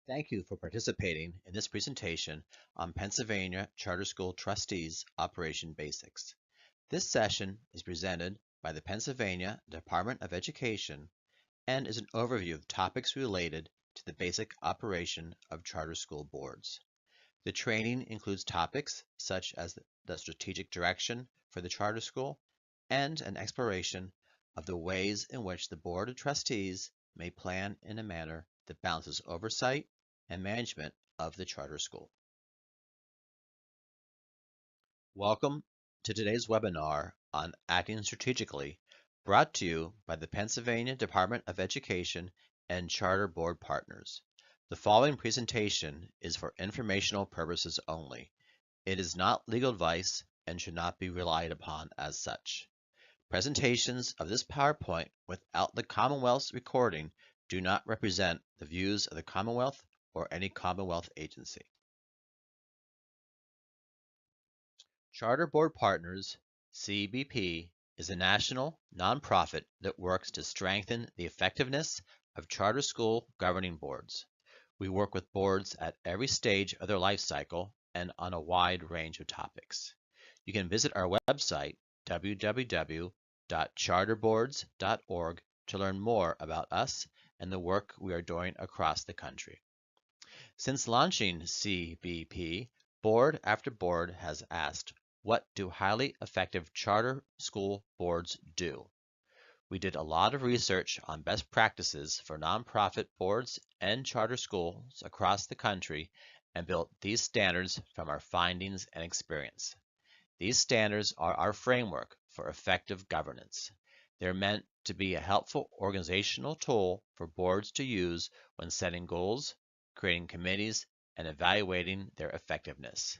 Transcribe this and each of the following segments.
Thank you for participating in this presentation on Pennsylvania Charter School Trustees Operation Basics. This session is presented by the Pennsylvania Department of Education and is an overview of topics related to the basic operation of charter school boards. The training includes topics such as the strategic direction for the charter school and an exploration of the ways in which the Board of Trustees may plan in a manner that balances oversight and management of the charter school. Welcome to today's webinar on Acting Strategically, brought to you by the Pennsylvania Department of Education and Charter Board partners. The following presentation is for informational purposes only. It is not legal advice and should not be relied upon as such. Presentations of this PowerPoint without the Commonwealth's recording do not represent the views of the Commonwealth or any Commonwealth agency. Charter Board Partners, CBP, is a national nonprofit that works to strengthen the effectiveness of charter school governing boards. We work with boards at every stage of their life cycle and on a wide range of topics. You can visit our website, www.charterboards.org, to learn more about us and the work we are doing across the country. Since launching CBP, board after board has asked, what do highly effective charter school boards do? We did a lot of research on best practices for nonprofit boards and charter schools across the country and built these standards from our findings and experience. These standards are our framework for effective governance. They're meant to be a helpful organizational tool for boards to use when setting goals, creating committees, and evaluating their effectiveness.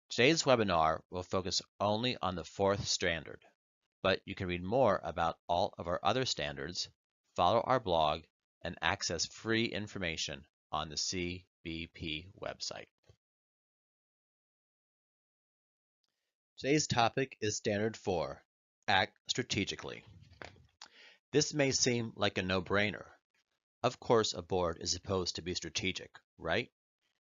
Today's webinar will focus only on the fourth standard, but you can read more about all of our other standards, follow our blog, and access free information on the CBP website. Today's topic is Standard 4, Act Strategically. This may seem like a no-brainer. Of course, a board is supposed to be strategic, right?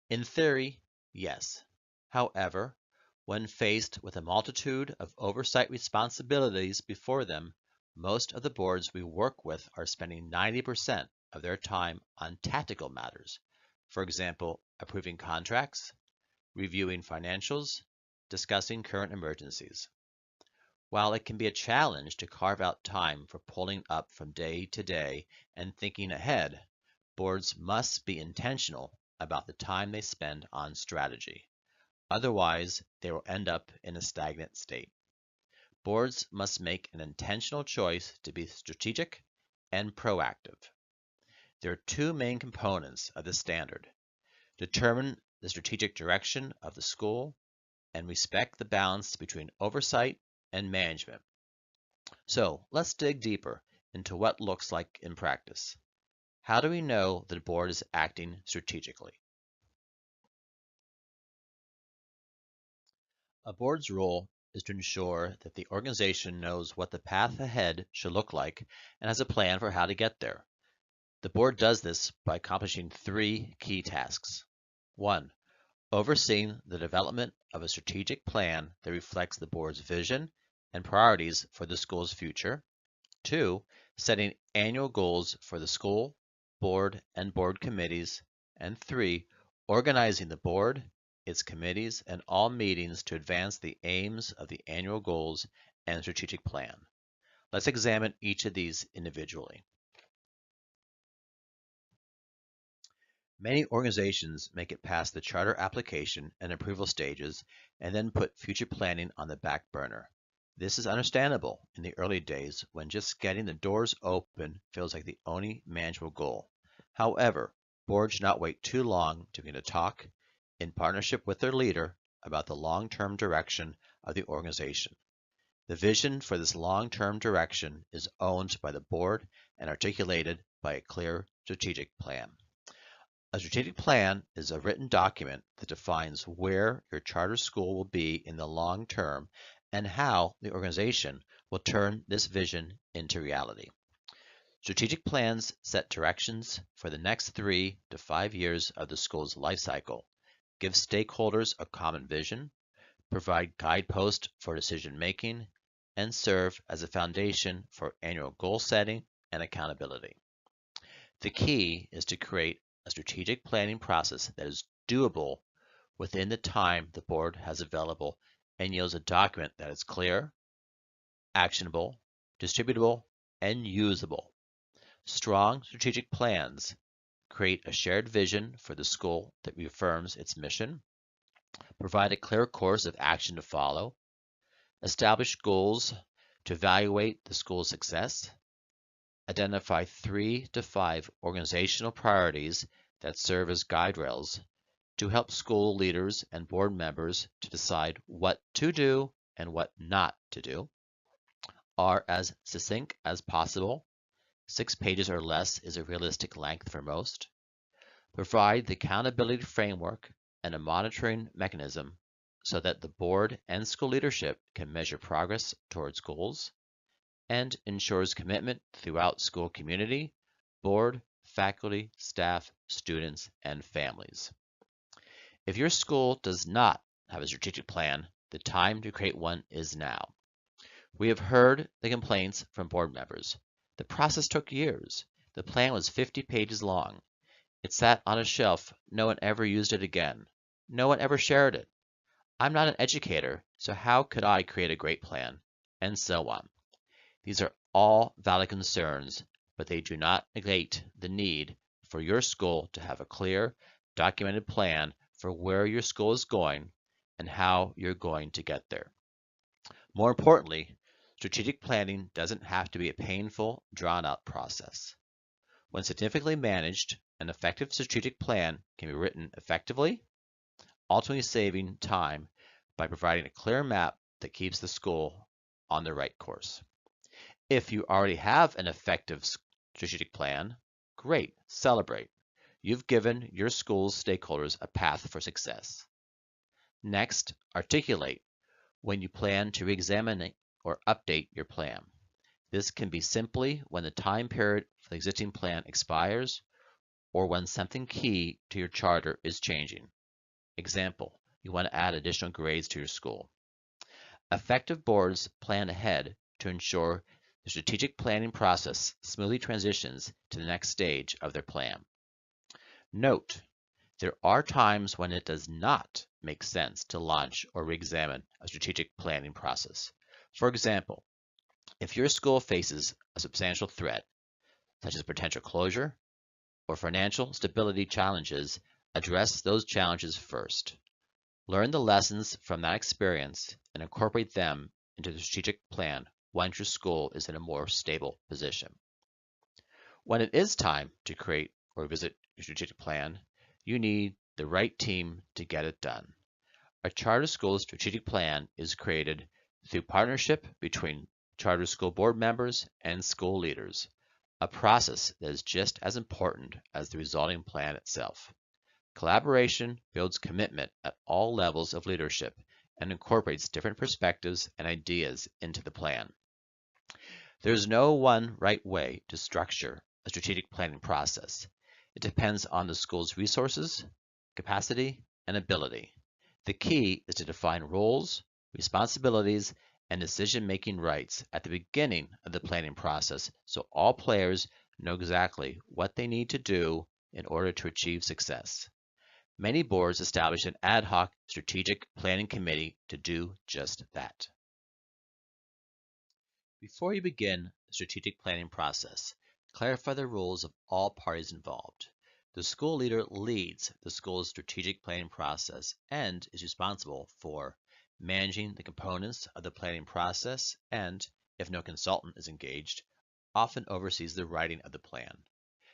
In theory, yes. However, when faced with a multitude of oversight responsibilities before them, most of the boards we work with are spending 90% of their time on tactical matters. For example, approving contracts, reviewing financials, discussing current emergencies. While it can be a challenge to carve out time for pulling up from day to day and thinking ahead, boards must be intentional about the time they spend on strategy. Otherwise, they will end up in a stagnant state. Boards must make an intentional choice to be strategic and proactive. There are two main components of the standard. Determine the strategic direction of the school and respect the balance between oversight and management. So let's dig deeper into what looks like in practice. How do we know that a board is acting strategically? A board's role is to ensure that the organization knows what the path ahead should look like and has a plan for how to get there. The board does this by accomplishing three key tasks. 1. Overseeing the development of a strategic plan that reflects the board's vision and priorities for the school's future. 2. Setting annual goals for the school, board, and board committees. And 3. Organizing the board, its committees, and all meetings to advance the aims of the annual goals and strategic plan. Let's examine each of these individually. Many organizations make it past the charter application and approval stages and then put future planning on the back burner. This is understandable in the early days when just getting the doors open feels like the only manageable goal. However, boards should not wait too long to begin to talk in partnership with their leader about the long-term direction of the organization. The vision for this long-term direction is owned by the board and articulated by a clear strategic plan. A strategic plan is a written document that defines where your charter school will be in the long term and how the organization will turn this vision into reality. Strategic plans set directions for the next 3 to 5 years of the school's life cycle, give stakeholders a common vision, provide guideposts for decision making, and serve as a foundation for annual goal setting and accountability. The key is to create a strategic planning process that is doable within the time the board has available and yields a document that is clear, actionable, distributable, and usable. Strong strategic plans create a shared vision for the school that reaffirms its mission, provide a clear course of action to follow, establish goals to evaluate the school's success, identify 3 to 5 organizational priorities that serve as guide rails to help school leaders and board members to decide what to do and what not to do, are as succinct as possible. 6 pages or less is a realistic length for most. Provide the accountability framework and a monitoring mechanism so that the board and school leadership can measure progress towards goals, and ensures commitment throughout school community, board, faculty, staff, students, and families. If your school does not have a strategic plan, the time to create one is now. We have heard the complaints from board members. The process took years. The plan was 50 pages long. It sat on a shelf. No one ever used it again. No one ever shared it. I'm not an educator, so how could I create a great plan? And so on. These are all valid concerns, but they do not negate the need for your school to have a clear, documented plan for where your school is going and how you're going to get there. More importantly, strategic planning doesn't have to be a painful, drawn-out process. When significantly managed, an effective strategic plan can be written effectively, ultimately saving time by providing a clear map that keeps the school on the right course. If you already have an effective strategic plan, great, celebrate. You've given your school's stakeholders a path for success. Next, articulate when you plan to re-examine or update your plan. This can be simply when the time period for the existing plan expires or when something key to your charter is changing. Example, you want to add additional grades to your school. Effective boards plan ahead to ensure the strategic planning process smoothly transitions to the next stage of their plan. Note, there are times when it does not make sense to launch or re-examine a strategic planning process. For example, if your school faces a substantial threat, such as potential closure or financial stability challenges, address those challenges first. Learn the lessons from that experience and incorporate them into the strategic plan once your school is in a more stable position. When it is time to create or visit your strategic plan, you need the right team to get it done. A charter school strategic plan is created through partnership between charter school board members and school leaders, a process that is just as important as the resulting plan itself. Collaboration builds commitment at all levels of leadership and incorporates different perspectives and ideas into the plan. There's no one right way to structure a strategic planning process. It depends on the school's resources, capacity, and ability. The key is to define roles, responsibilities, and decision-making rights at the beginning of the planning process so all players know exactly what they need to do in order to achieve success. Many boards establish an ad hoc strategic planning committee to do just that. Before you begin the strategic planning process, clarify the roles of all parties involved. The school leader leads the school's strategic planning process and is responsible for managing the components of the planning process and, if no consultant is engaged, often oversees the writing of the plan,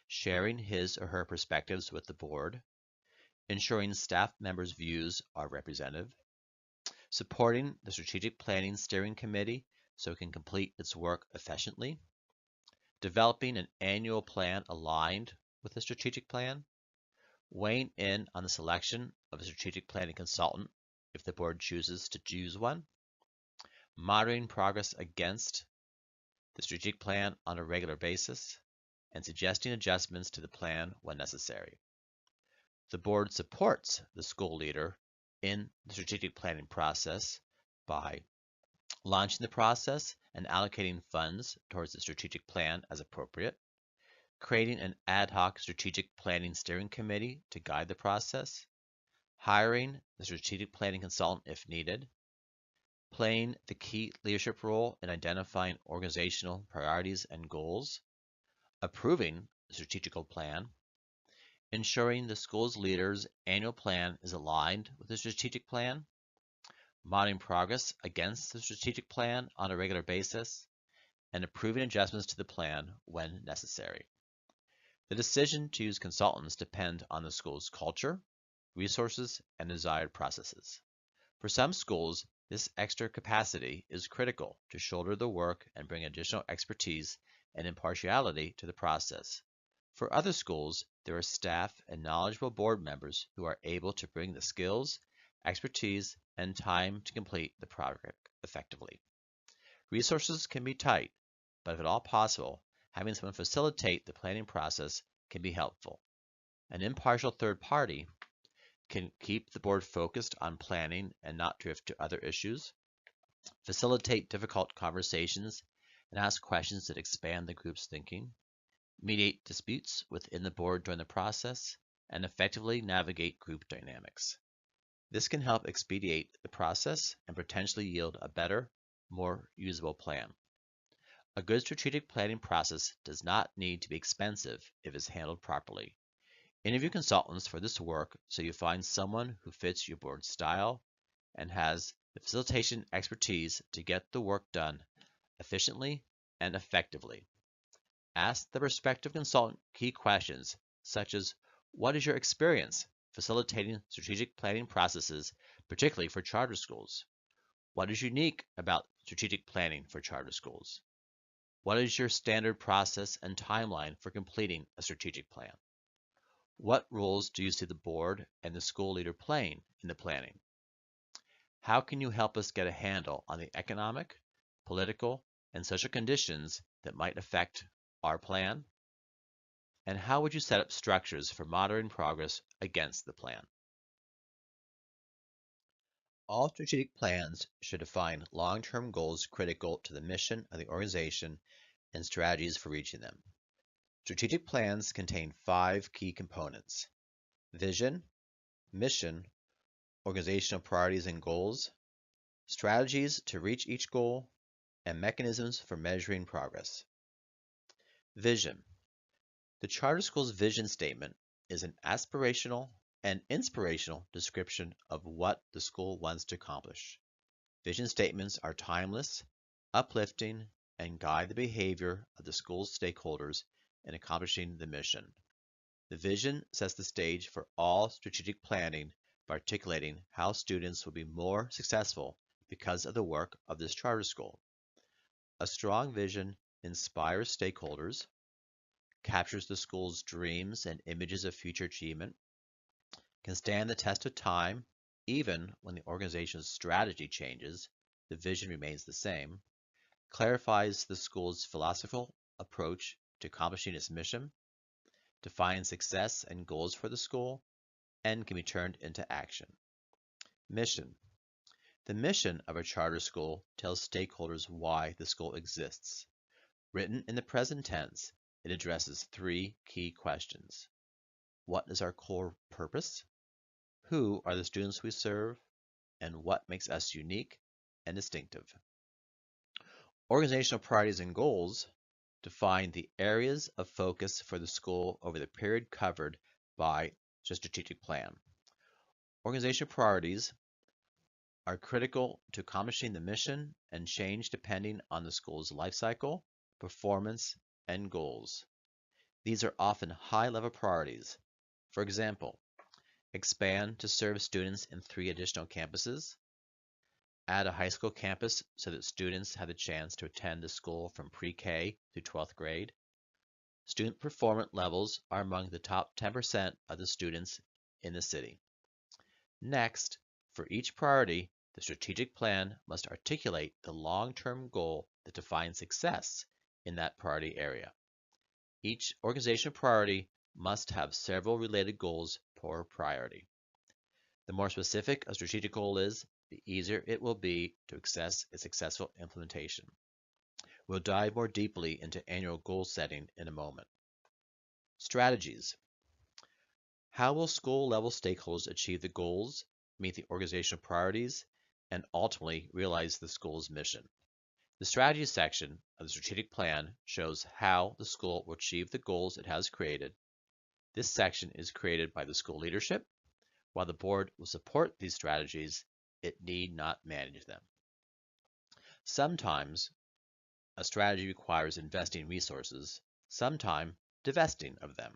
sharing his or her perspectives with the board, ensuring staff members' views are represented, supporting the strategic planning steering committee so it can complete its work efficiently, developing an annual plan aligned with the strategic plan, weighing in on the selection of a strategic planning consultant if the board chooses to choose one, monitoring progress against the strategic plan on a regular basis, and suggesting adjustments to the plan when necessary. The board supports the school leader in the strategic planning process by launching the process and allocating funds towards the strategic plan as appropriate, creating an ad hoc strategic planning steering committee to guide the process, hiring the strategic planning consultant if needed, playing the key leadership role in identifying organizational priorities and goals, approving the strategical plan, ensuring the school's leader's annual plan is aligned with the strategic plan, monitoring progress against the strategic plan on a regular basis, and approving adjustments to the plan when necessary. The decision to use consultants depend on the school's culture, resources, and desired processes. For some schools, this extra capacity is critical to shoulder the work and bring additional expertise and impartiality to the process. For other schools, there are staff and knowledgeable board members who are able to bring the skills, expertise, and time to complete the project effectively. Resources can be tight, but if at all possible, having someone facilitate the planning process can be helpful. An impartial third party can keep the board focused on planning and not drift to other issues, facilitate difficult conversations, and ask questions that expand the group's thinking, mediate disputes within the board during the process, and effectively navigate group dynamics. This can help expedite the process and potentially yield a better, more usable plan. A good strategic planning process does not need to be expensive if it's handled properly. Interview consultants for this work so you find someone who fits your board style and has the facilitation expertise to get the work done efficiently and effectively. Ask the prospective consultant key questions such as, what is your experience facilitating strategic planning processes, particularly for charter schools? What is unique about strategic planning for charter schools? What is your standard process and timeline for completing a strategic plan? What roles do you see the board and the school leader playing in the planning? How can you help us get a handle on the economic, political, and social conditions that might affect our plan? And how would you set up structures for monitoring progress against the plan? All strategic plans should define long-term goals critical to the mission of the organization and strategies for reaching them. Strategic plans contain 5 key components: vision, mission, organizational priorities and goals, strategies to reach each goal, and mechanisms for measuring progress. Vision. The charter school's vision statement is an aspirational and inspirational description of what the school wants to accomplish. Vision statements are timeless, uplifting, and guide the behavior of the school's stakeholders in accomplishing the mission. The vision sets the stage for all strategic planning by articulating how students will be more successful because of the work of this charter school. A strong vision inspires stakeholders, captures the school's dreams and images of future achievement, can stand the test of time even when the organization's strategy changes, the vision remains the same, clarifies the school's philosophical approach to accomplishing its mission, defines success and goals for the school, and can be turned into action. Mission. The mission of a charter school tells stakeholders why the school exists. Written in the present tense, it addresses 3 key questions. What is our core purpose? Who are the students we serve? And what makes us unique and distinctive? Organizational priorities and goals define the areas of focus for the school over the period covered by the strategic plan. Organizational priorities are critical to accomplishing the mission and change depending on the school's life cycle, performance, and goals. These are often high-level priorities. For example, expand to serve students in 3 additional campuses, add a high school campus so that students have the chance to attend the school from pre-K through 12th grade. Student performance levels are among the top 10% of the students in the city. Next, for each priority, the strategic plan must articulate the long-term goal that defines success in that priority area. Each organizational priority must have several related goals per priority. The more specific a strategic goal is, the easier it will be to assess its successful implementation. We'll dive more deeply into annual goal setting in a moment. Strategies. How will school-level stakeholders achieve the goals, meet the organizational priorities, and ultimately realize the school's mission? The strategy section of the strategic plan shows how the school will achieve the goals it has created. This section is created by the school leadership. While the board will support these strategies, it need not manage them. Sometimes a strategy requires investing resources, sometimes divesting of them.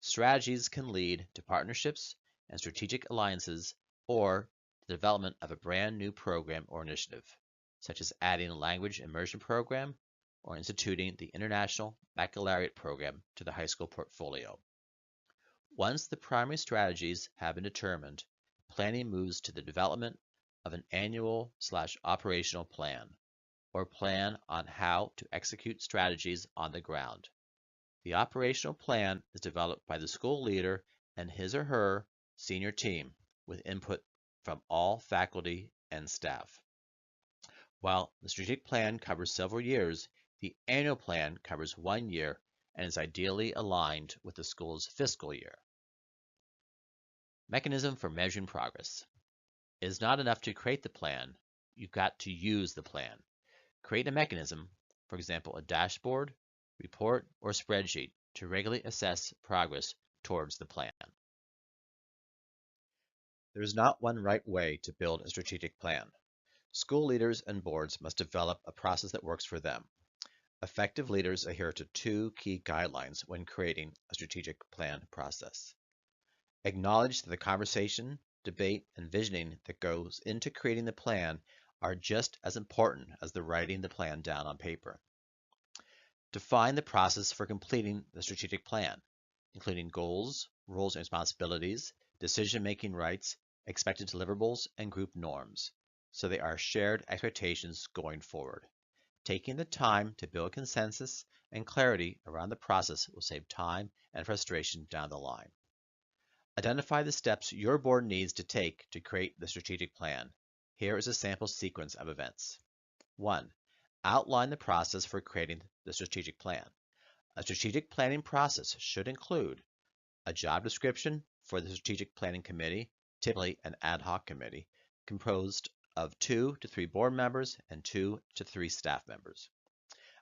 Strategies can lead to partnerships and strategic alliances or the development of a brand new program or initiative, such as adding a language immersion program or instituting the International Baccalaureate program to the high school portfolio. Once the primary strategies have been determined, planning moves to the development of an annual/operational plan, or plan on how to execute strategies on the ground. The operational plan is developed by the school leader and his or her senior team with input from all faculty and staff. While the strategic plan covers several years, the annual plan covers 1 year and is ideally aligned with the school's fiscal year. Mechanism for measuring progress. It is not enough to create the plan, you've got to use the plan. Create a mechanism, for example, a dashboard, report, or spreadsheet to regularly assess progress towards the plan. There is not one right way to build a strategic plan. School leaders and boards must develop a process that works for them. Effective leaders adhere to 2 key guidelines when creating a strategic plan process. Acknowledge that the conversation, debate, and visioning that goes into creating the plan are just as important as the writing the plan down on paper. Define the process for completing the strategic plan, including goals, roles and responsibilities, decision-making rights, expected deliverables, and group norms, so they are shared expectations going forward. Taking the time to build consensus and clarity around the process will save time and frustration down the line. Identify the steps your board needs to take to create the strategic plan. Here is a sample sequence of events. 1. Outline the process for creating the strategic plan. A strategic planning process should include a job description for the strategic planning committee, typically an ad hoc committee, composed of 2 to 3 board members and 2 to 3 staff members.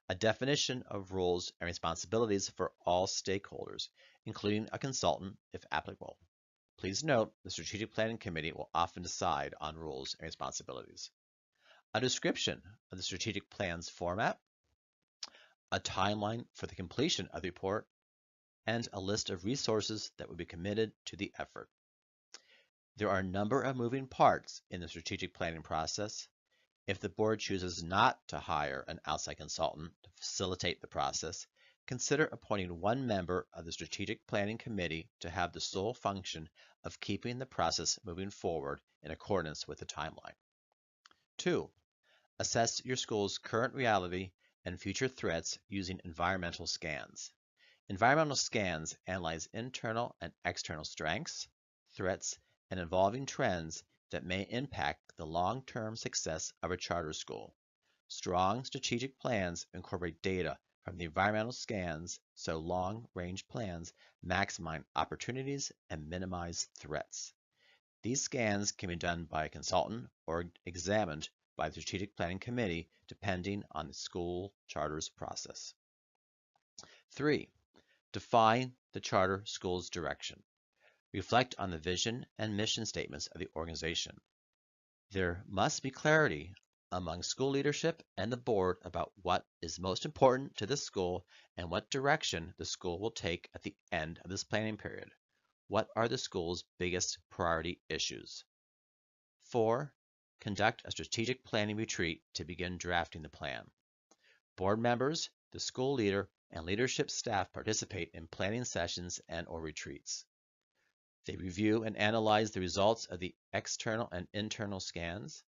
A definition of roles and responsibilities for all stakeholders, including a consultant if applicable. Please note the strategic planning committee will often decide on roles and responsibilities. A description of the strategic plan's format, a timeline for the completion of the report, and a list of resources that would be committed to the effort. There are a number of moving parts in the strategic planning process. If the board chooses not to hire an outside consultant to facilitate the process, consider appointing one member of the strategic planning committee to have the sole function of keeping the process moving forward in accordance with the timeline. 2. Assess your school's current reality and future threats using environmental scans. Environmental scans analyze internal and external strengths, threats, and evolving trends that may impact the long-term success of a charter school. Strong strategic plans incorporate data from the environmental scans so long-range plans maximize opportunities and minimize threats. These scans can be done by a consultant or examined by the strategic planning committee depending on the school charter's process. 3. Define the charter school's direction. Reflect on the vision and mission statements of the organization. There must be clarity among school leadership and the board about what is most important to the school and what direction the school will take at the end of this planning period. What are the school's biggest priority issues? 4. Conduct a strategic planning retreat to begin drafting the plan. Board members, the school leader, and leadership staff participate in planning sessions and/or retreats. They review and analyze the results of the external and internal scans,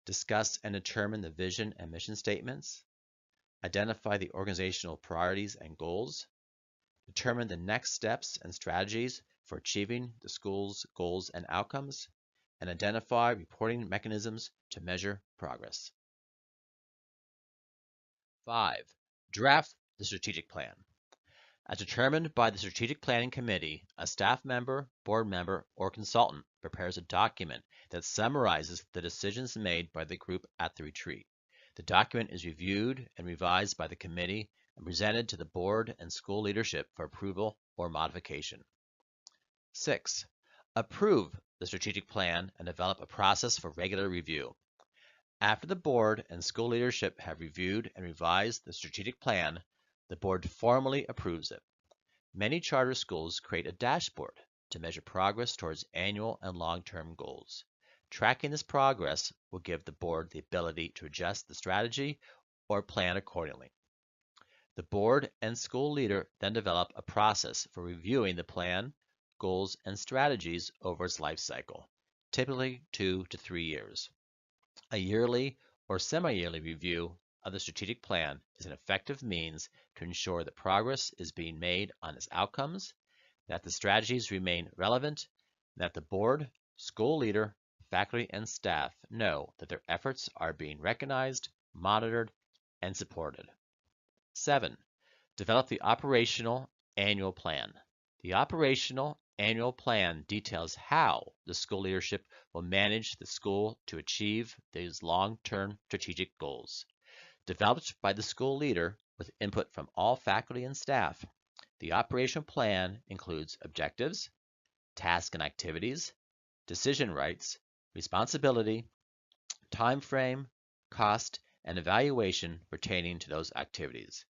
discuss and determine the vision and mission statements, identify the organizational priorities and goals, determine the next steps and strategies for achieving the school's goals and outcomes, and identify reporting mechanisms to measure progress. 5. Draft the strategic plan. As determined by the Strategic Planning Committee, a staff member, board member, or consultant prepares a document that summarizes the decisions made by the group at the retreat. The document is reviewed and revised by the committee and presented to the board and school leadership for approval or modification. 6. Approve the strategic plan and develop a process for regular review. After the board and school leadership have reviewed and revised the strategic plan, the board formally approves it. Many charter schools create a dashboard to measure progress towards annual and long-term goals. Tracking this progress will give the board the ability to adjust the strategy or plan accordingly. The board and school leader then develop a process for reviewing the plan, goals, and strategies over its life cycle, typically 2 to 3 years. A yearly or semi-yearly review of the strategic plan is an effective means to ensure that progress is being made on its outcomes, that the strategies remain relevant, and that the board, school leader, faculty, and staff know that their efforts are being recognized, monitored, and supported. 7. Develop the operational annual plan. The operational annual plan details how the school leadership will manage the school to achieve these long-term strategic goals. Developed by the school leader with input from all faculty and staff, the operational plan includes objectives, tasks and activities, decision rights, responsibility, time frame, cost, and evaluation pertaining to those activities.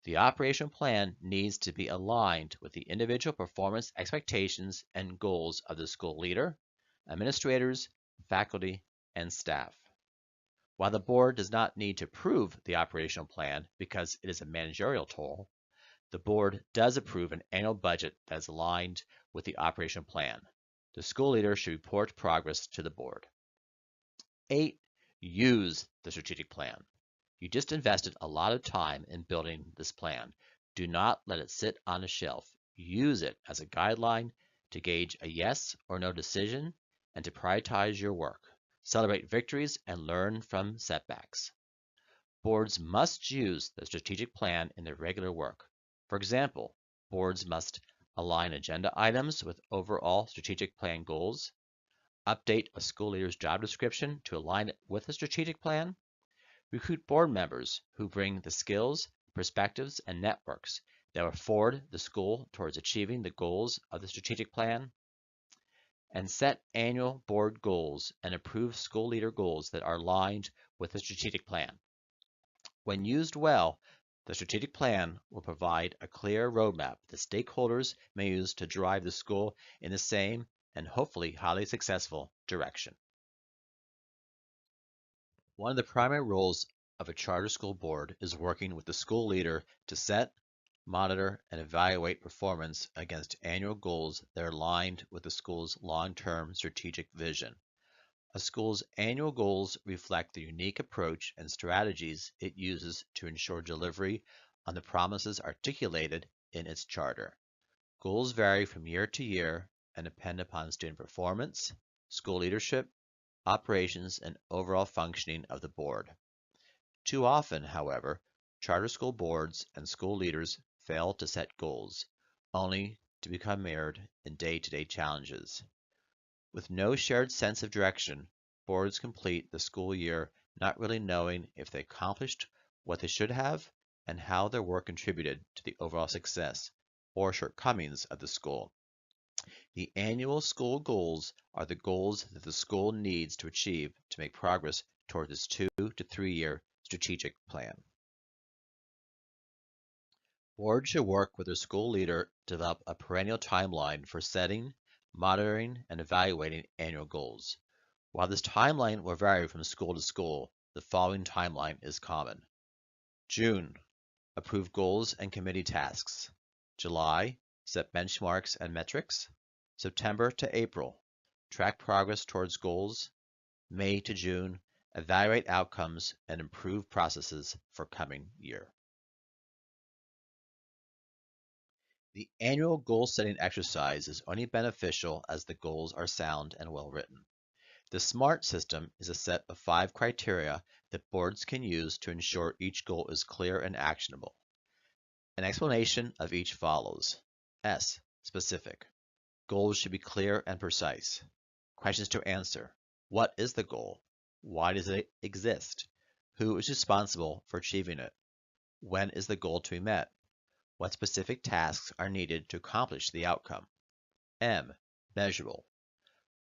The operational plan needs to be aligned with the individual performance expectations and goals of the school leader, administrators, faculty, and staff. While the board does not need to approve the operational plan because it is a managerial tool, the board does approve an annual budget that is aligned with the operational plan. The school leader should report progress to the board. 8. Use the strategic plan. You just invested a lot of time in building this plan. Do not let it sit on a shelf. Use it as a guideline to gauge a yes or no decision and to prioritize your work. Celebrate victories and learn from setbacks. Boards must use the strategic plan in their regular work. For example, boards must align agenda items with overall strategic plan goals, update a school leader's job description to align it with the strategic plan, recruit board members who bring the skills, perspectives, and networks that will forward the school towards achieving the goals of the strategic plan, and set annual board goals and approve school leader goals that are aligned with the strategic plan. When used well, the strategic plan will provide a clear roadmap that stakeholders may use to drive the school in the same and hopefully highly successful direction. One of the primary roles of a charter school board is working with the school leader to set, monitor, and evaluate performance against annual goals that are aligned with the school's long-term strategic vision. A school's annual goals reflect the unique approach and strategies it uses to ensure delivery on the promises articulated in its charter. Goals vary from year to year and depend upon student performance, school leadership, operations, and overall functioning of the board. Too often, however, charter school boards and school leaders fail to set goals, only to become mired in day-to-day challenges. With no shared sense of direction, boards complete the school year not really knowing if they accomplished what they should have and how their work contributed to the overall success or shortcomings of the school. The annual school goals are the goals that the school needs to achieve to make progress toward its 2 to 3 year strategic plan. Boards should work with their school leader to develop a perennial timeline for setting, monitoring, and evaluating annual goals. While this timeline will vary from school to school, the following timeline is common. June, approve goals and committee tasks. July, set benchmarks and metrics. September to April, track progress towards goals. May to June, evaluate outcomes and improve processes for coming year. The annual goal-setting exercise is only beneficial as the goals are sound and well-written. The SMART system is a set of 5 criteria that boards can use to ensure each goal is clear and actionable. An explanation of each follows. S. Specific. Goals should be clear and precise. Questions to answer. What is the goal? Why does it exist? Who is responsible for achieving it? When is the goal to be met? What specific tasks are needed to accomplish the outcome? M. Measurable.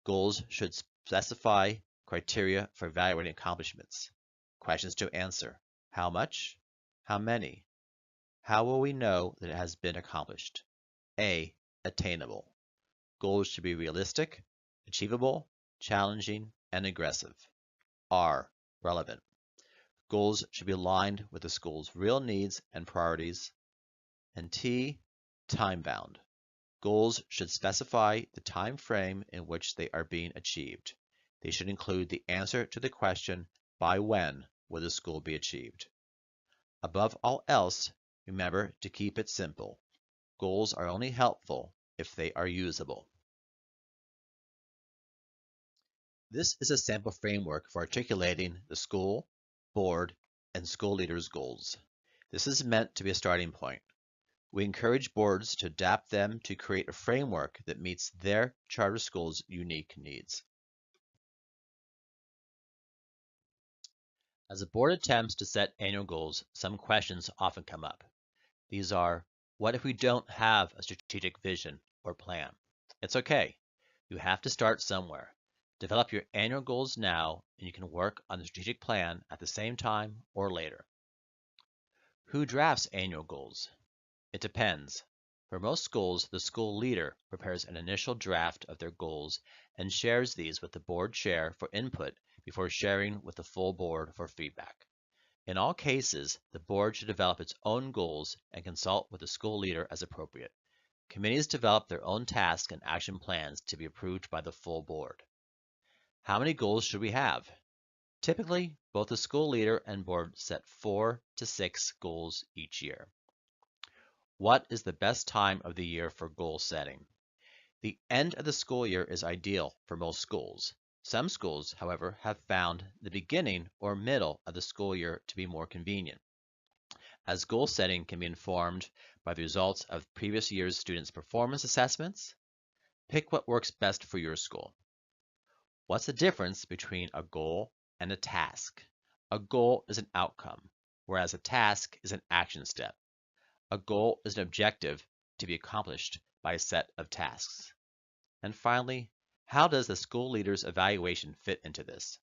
Goals should specify criteria for evaluating accomplishments. Questions to answer. How much? How many? How will we know that it has been accomplished? A. Attainable. Goals should be realistic, achievable, challenging, and aggressive. R. Relevant. Goals should be aligned with the school's real needs and priorities. And T. Time-bound. Goals should specify the time frame in which they are being achieved. They should include the answer to the question, by when will the goal be achieved? Above all else, remember to keep it simple. Goals are only helpful if they are usable. This is a sample framework for articulating the school, board, and school leaders' goals. This is meant to be a starting point. We encourage boards to adapt them to create a framework that meets their charter school's unique needs. As a board attempts to set annual goals, some questions often come up. These are, what if we don't have a strategic vision or plan? It's okay. You have to start somewhere. Develop your annual goals now, and you can work on the strategic plan at the same time or later. Who drafts annual goals? It depends. For most schools, the school leader prepares an initial draft of their goals and shares these with the board chair for input before sharing with the full board for feedback. In all cases, the board should develop its own goals and consult with the school leader as appropriate. Committees develop their own task and action plans to be approved by the full board. How many goals should we have? Typically, both the school leader and board set 4 to 6 goals each year. What is the best time of the year for goal setting? The end of the school year is ideal for most schools. Some schools, however, have found the beginning or middle of the school year to be more convenient, as goal setting can be informed by the results of previous year's students' performance assessments. Pick what works best for your school. What's the difference between a goal and a task? A goal is an outcome, whereas a task is an action step. A goal is an objective to be accomplished by a set of tasks. And finally, how does the school leader's evaluation fit into this?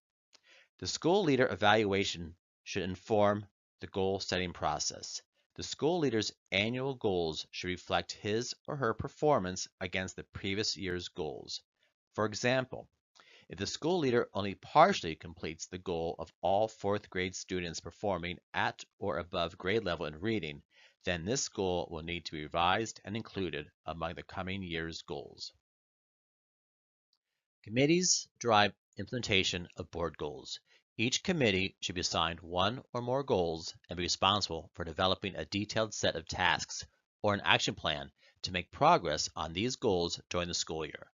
The school leader evaluation should inform the goal-setting process. The school leader's annual goals should reflect his or her performance against the previous year's goals. For example, if the school leader only partially completes the goal of all 4th grade students performing at or above grade level in reading, then this goal will need to be revised and included among the coming year's goals. Committees drive implementation of board goals. Each committee should be assigned 1 or more goals and be responsible for developing a detailed set of tasks or an action plan to make progress on these goals during the school year.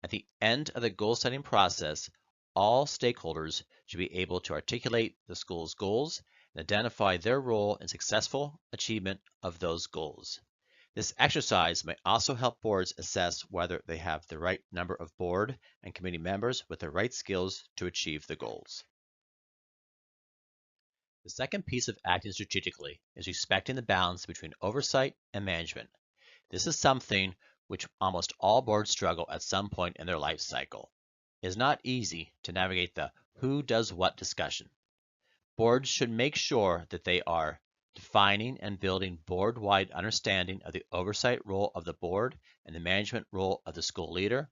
At the end of the goal-setting process, all stakeholders should be able to articulate the school's goals and identify their role in successful achievement of those goals. This exercise may also help boards assess whether they have the right number of board and committee members with the right skills to achieve the goals. The second piece of acting strategically is respecting the balance between oversight and management. This is something which almost all boards struggle at some point in their life cycle. It is not easy to navigate the who does what discussion. Boards should make sure that they are defining and building board-wide understanding of the oversight role of the board and the management role of the school leader,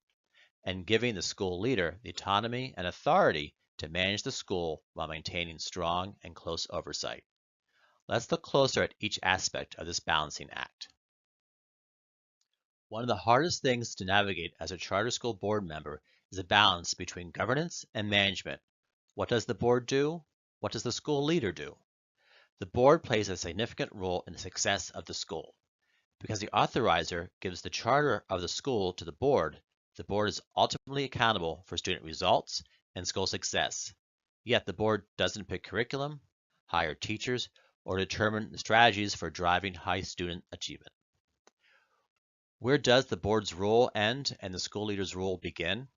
and giving the school leader the autonomy and authority to manage the school while maintaining strong and close oversight. Let's look closer at each aspect of this balancing act. One of the hardest things to navigate as a charter school board member is a balance between governance and management. What does the board do? What does the school leader do? The board plays a significant role in the success of the school. Because the authorizer gives the charter of the school to the board is ultimately accountable for student results and school success. Yet the board doesn't pick curriculum, hire teachers, or determine the strategies for driving high student achievement. Where does the board's role end and the school leader's role begin?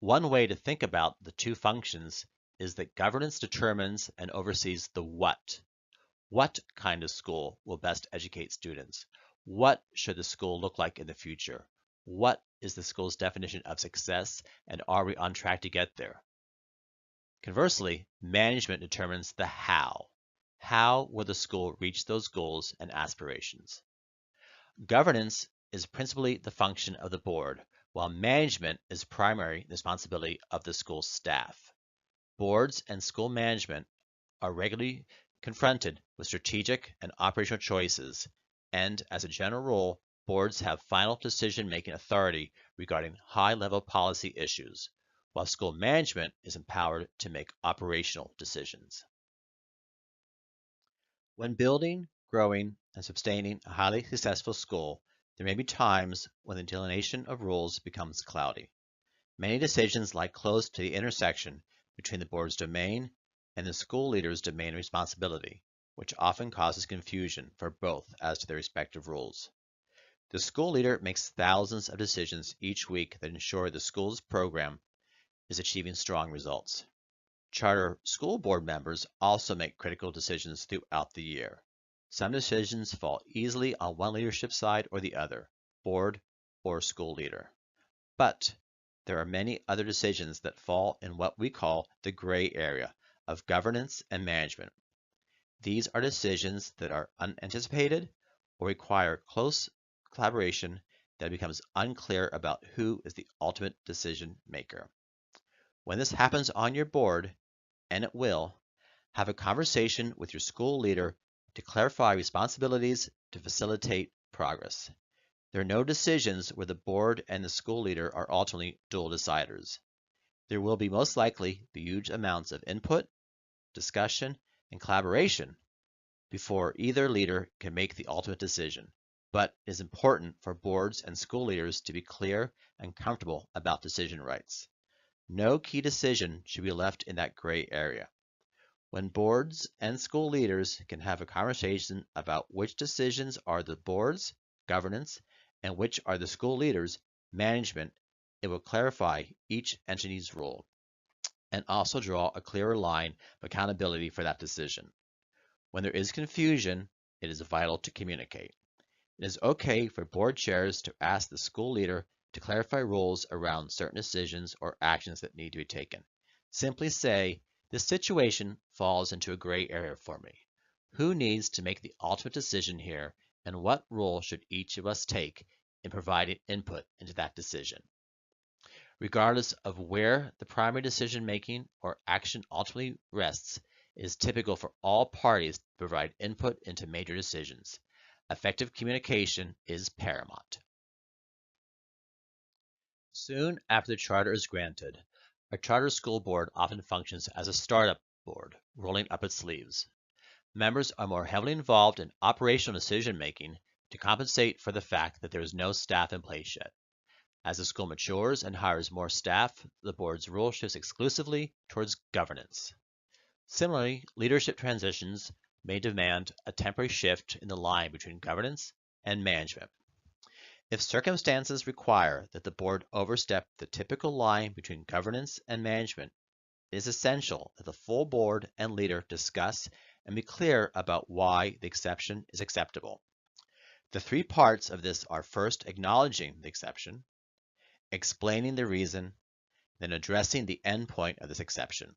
One way to think about the two functions is that governance determines and oversees the what. What kind of school will best educate students? What should the school look like in the future? What is the school's definition of success, and are we on track to get there? Conversely, management determines the how. How will the school reach those goals and aspirations? Governance is principally the function of the board, while management is primary responsibility of the school staff. Boards and school management are regularly confronted with strategic and operational choices, and as a general rule, boards have final decision-making authority regarding high-level policy issues, while school management is empowered to make operational decisions. When building, growing, and sustaining a highly successful school, there may be times when the delineation of roles becomes cloudy. Many decisions lie close to the intersection between the board's domain and the school leader's domain responsibility, which often causes confusion for both as to their respective roles. The school leader makes thousands of decisions each week that ensure the school's program is achieving strong results. Charter school board members also make critical decisions throughout the year. Some decisions fall easily on one leadership side or the other, board or school leader. But there are many other decisions that fall in what we call the gray area of governance and management. These are decisions that are unanticipated or require close collaboration that becomes unclear about who is the ultimate decision maker. When this happens on your board, and it will, have a conversation with your school leader to clarify responsibilities to facilitate progress. There are no decisions where the board and the school leader are ultimately dual deciders. There will be most likely be huge amounts of input, discussion, and collaboration before either leader can make the ultimate decision. But it is important for boards and school leaders to be clear and comfortable about decision rights. No key decision should be left in that gray area. When boards and school leaders can have a conversation about which decisions are the board's, governance, and which are the school leaders, management, it will clarify each entity's role and also draw a clearer line of accountability for that decision. When there is confusion, it is vital to communicate. It is okay for board chairs to ask the school leader to clarify roles around certain decisions or actions that need to be taken. Simply say, "This situation falls into a gray area for me. Who needs to make the ultimate decision here, and what role should each of us take in providing input into that decision?" Regardless of where the primary decision-making or action ultimately rests, it is typical for all parties to provide input into major decisions. Effective communication is paramount. Soon after the charter is granted, a charter school board often functions as a startup board, rolling up its sleeves. Members are more heavily involved in operational decision-making to compensate for the fact that there is no staff in place yet. As the school matures and hires more staff, the board's role shifts exclusively towards governance. Similarly, leadership transitions may demand a temporary shift in the line between governance and management. If circumstances require that the board overstep the typical line between governance and management, it is essential that the full board and leader discuss and be clear about why the exception is acceptable. The three parts of this are first acknowledging the exception, explaining the reason, then addressing the endpoint of this exception.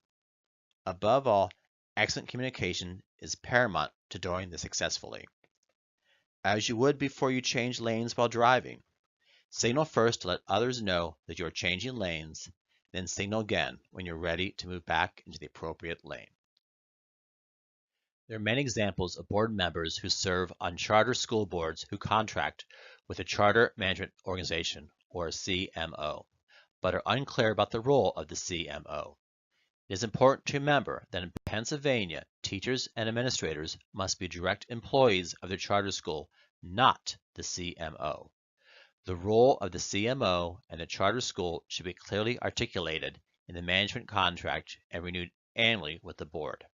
Above all, excellent communication is paramount to doing this successfully. As you would before you change lanes while driving, signal first to let others know that you are changing lanes, then signal again when you're ready to move back into the appropriate lane. There are many examples of board members who serve on charter school boards who contract with a charter management organization, or a CMO, but are unclear about the role of the CMO. It is important to remember that in Pennsylvania, teachers and administrators must be direct employees of their charter school, not the CMO. The role of the CMO and the charter school should be clearly articulated in the management contract and renewed annually with the board.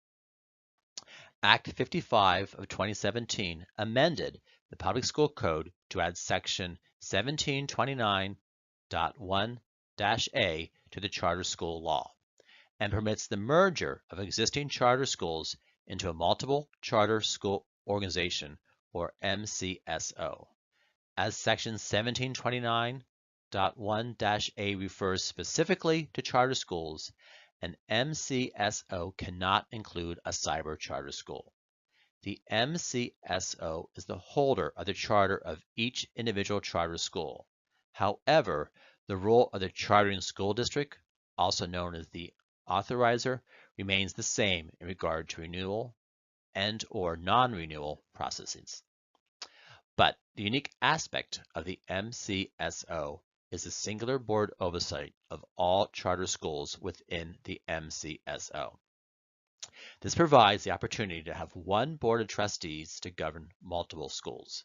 Act 55 of 2017 amended the Public School Code to add Section 1729.1-A to the charter school law and permits the merger of existing charter schools into a multiple charter school organization, or MCSO. As Section 1729.1-A refers specifically to charter schools, an MCSO cannot include a cyber charter school. The MCSO is the holder of the charter of each individual charter school. However, the role of the chartering school district, also known as the authorizer, remains the same in regard to renewal and/or non-renewal processes. But the unique aspect of the MCSO is the singular board oversight of all charter schools within the MCSO. This provides the opportunity to have one board of trustees to govern multiple schools,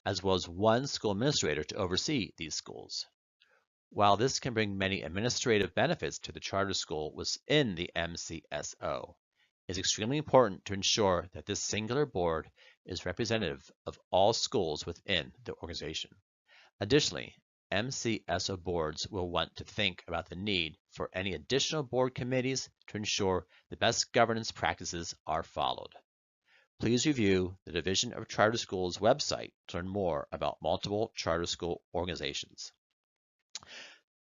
as well as one school administrator to oversee these schools. While this can bring many administrative benefits to the charter school within the MCSO, it is extremely important to ensure that this singular board is representative of all schools within the organization. Additionally, MCSO boards will want to think about the need for any additional board committees to ensure the best governance practices are followed. Please review the Division of Charter Schools website to learn more about multiple charter school organizations.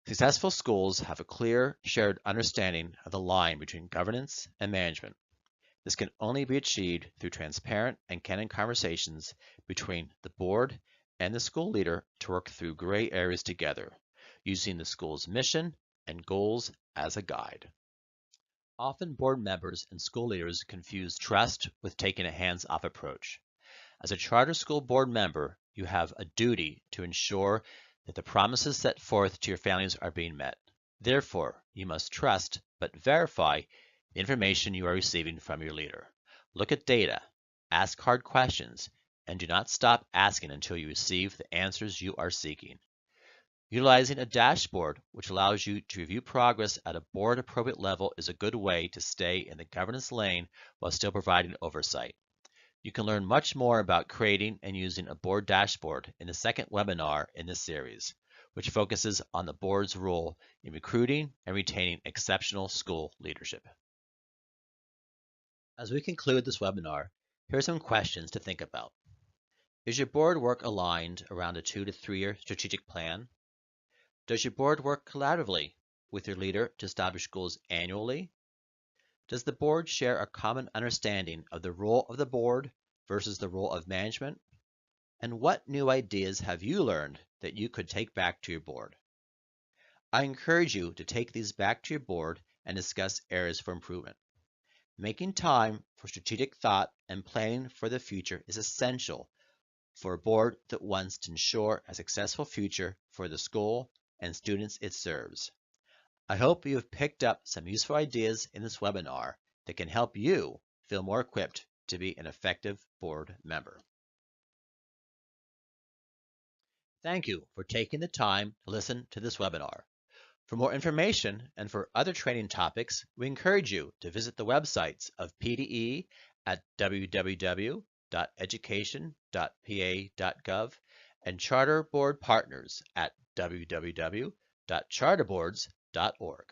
Successful schools have a clear, shared understanding of the line between governance and management. This can only be achieved through transparent and candid conversations between the board and the school leader to work through gray areas together, using the school's mission and goals as a guide. Often board members and school leaders confuse trust with taking a hands-off approach. As a charter school board member, you have a duty to ensure that the promises set forth to your families are being met. Therefore, you must trust but verify the information you are receiving from your leader. Look at data, ask hard questions, and do not stop asking until you receive the answers you are seeking. Utilizing a dashboard which allows you to review progress at a board-appropriate level is a good way to stay in the governance lane while still providing oversight. You can learn much more about creating and using a board dashboard in the second webinar in this series, which focuses on the board's role in recruiting and retaining exceptional school leadership. As we conclude this webinar, here are some questions to think about. Is your board work aligned around a 2 to 3 year strategic plan? Does your board work collaboratively with your leader to establish goals annually? Does the board share a common understanding of the role of the board versus the role of management? And what new ideas have you learned that you could take back to your board? I encourage you to take these back to your board and discuss areas for improvement. Making time for strategic thought and planning for the future is essential for a board that wants to ensure a successful future for the school and students it serves. I hope you have picked up some useful ideas in this webinar that can help you feel more equipped to be an effective board member. Thank you for taking the time to listen to this webinar. For more information and for other training topics, we encourage you to visit the websites of PDE at www.education.pa.gov and Charter Board Partners at www.charterboards.org.